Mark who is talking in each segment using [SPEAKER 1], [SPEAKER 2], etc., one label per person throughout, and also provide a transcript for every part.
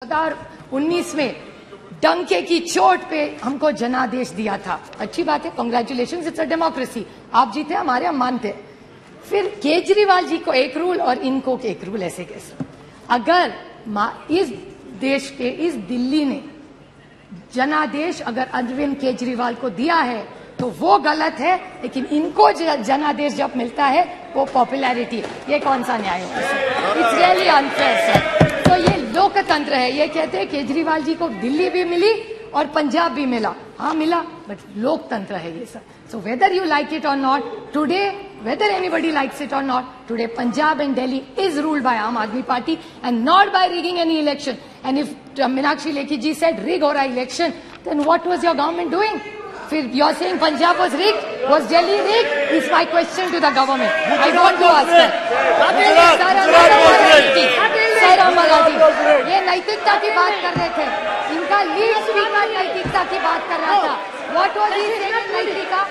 [SPEAKER 1] 2019 में डंके की चोट पे हमको जनादेश दिया था। अच्छी बात है, कांग्रेचुलेशंस, इट्स अ डेमोक्रेसी। आप जीते, हमारे हम मानते। फिर केजरीवाल जी को एक रूल और इनको एक रूल, ऐसे कैसे? अगर इस देश के, इस दिल्ली ने जनादेश अगर अरविंद केजरीवाल को दिया है तो वो गलत है, लेकिन इनको जनादेश जब मिलता है वो पॉपुलैरिटी है। ये कौन सा न्याय होगा? It's really unfair sir. तो ये लोकतंत्र है। ये कहते हैं केजरीवाल जी को दिल्ली भी मिली और पंजाब भी मिला। हाँ मिला, बट लोकतंत्र है ये sir. So whether you like it और not, today whether anybody likes it or not, today Punjab and Delhi is ruled by Aam Aadmi Party and not by rigging any election. And if Meenakshi Lekhi ji said rig or election, then what was your government doing? You're saying Punjab was rigged? Was Delhi rigged? Is my question to the government. I want to ask that. Sir Marathi, ये नैतिकता की बात कर रहे थे। इनका lead speaker नैतिकता की बात कर रहा था। What was he saying नैतिकता?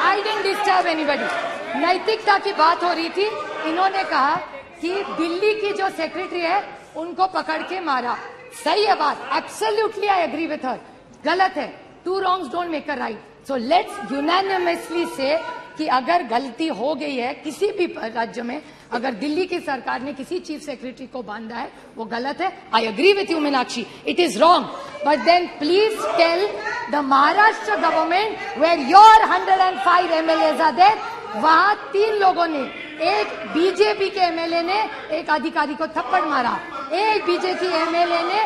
[SPEAKER 1] I didn't disturb anybody. नैतिकता की बात हो रही थी। इन्होंने कहा कि दिल्ली की जो सेक्रेटरी है उनको पकड़ के मारा। सही है बात, absolutely I agree with her. गलत है, two wrongs don't make a right. So let's unanimously say कि अगर गलती हो गई है किसी भी राज्य में, अगर दिल्ली की सरकार ने किसी चीफ सेक्रेटरी को बांधा है वो गलत है। I agree with you Meenakshi, it is wrong, but then please tell the Maharashtra government where your 105 MLAs are there, वहां 3 लोगों ने, एक बीजेपी के एमएलए ने एक अधिकारी को थप्पड़ मारा, एक बीजेपी एमएलए ने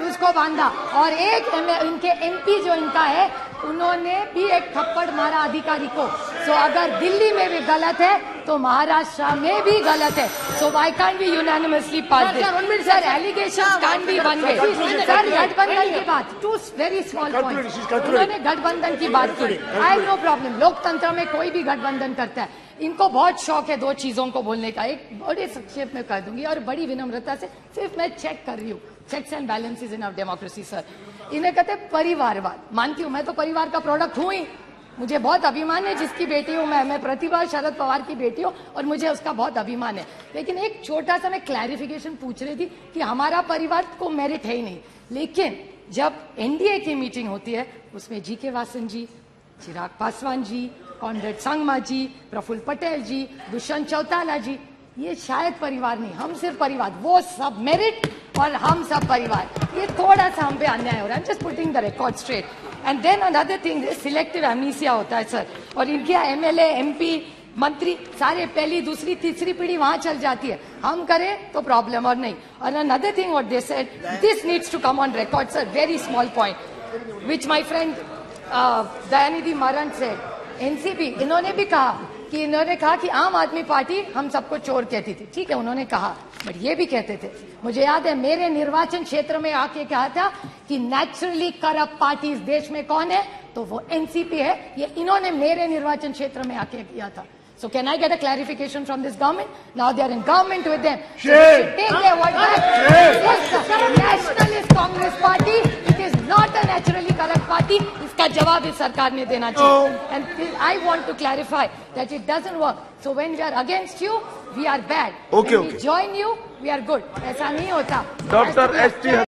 [SPEAKER 1] उसको बांधा और एक इनके एमपी जो इनका है उन्होंने भी एक थप्पड़ मारा अधिकारी को। सो अगर दिल्ली में भी गलत है तो महाराष्ट्र में भी गलत है। So why can't be unanimously pass this? Sir allegations can't be one way. Sir गठबंधन की बात, टू वेरी स्मॉल पॉइंट, उन्होंने गठबंधन की बात की। आई हैव नो प्रॉब्लम, लोकतंत्र में कोई भी गठबंधन करता है। इनको बहुत शौक है 2 चीजों को बोलने का। एक बड़े संक्षेप में कह दूंगी और बड़ी विनम्रता से, सिर्फ मैं चेक कर रही हूँ, checks and balances in our democracy sir. इन्हें कहते हैं परिवारवाद। मानती हूँ, मैं तो परिवार का प्रोडक्ट हूं ही, मुझे बहुत अभिमान है जिसकी बेटी हूं मैं प्रतिभा शरद पवार की बेटी हूं और मुझे उसका बहुत अभिमान है। लेकिन एक छोटा सा मैं क्लैरिफिकेशन पूछ रही थी कि हमारा परिवार को मेरिट है ही नहीं, लेकिन जब एनडीए की मीटिंग होती है उसमें जीके वासन जी, चिराग पासवान जी, कॉमरेड संगमा जी, प्रफुल्ल पटेल जी, दुष्यंत चौटाला जी, ये शायद परिवार नहीं, हम सिर्फ परिवार, वो सब मेरिट और हम सब परिवार। ये थोड़ा सा हम पे अन्याय हो रहा है। Just putting the record straight. And then another thing, selective amnesia होता है सर, और इनके एमएलए एमपी मंत्री सारे पहली दूसरी तीसरी पीढ़ी वहां चल जाती है। हम करें तो प्रॉब्लम और नहीं। और another thing what they said, this needs to come on record sir, very small point which my friend Dayanidhi Maran से एनसीपी, इन्होंने भी कहा कि आम आदमी पार्टी हम सबको चोर कहती थी। ठीक है, उन्होंने कहा, बट ये भी कहते थे, मुझे याद है मेरे निर्वाचन क्षेत्र में आके कहा था कि नेचुरली करप्ट पार्टी इस देश में कौन है, तो वो एनसीपी है। ये इन्होंने मेरे निर्वाचन क्षेत्र में आके किया था। So can I get a clarification from this government? Now they are in government with them. So they should take their word back. Yes, the Nationalist Congress Party, it is not a naturally corrupt party. इसका जवाब इस सरकार ने देना चाहिए. And I want to clarify that it doesn't work. So when we are against you, we are bad.
[SPEAKER 2] Okay,
[SPEAKER 1] when we join you, we are good. ऐसा नहीं होता.
[SPEAKER 2] Dr. S.T.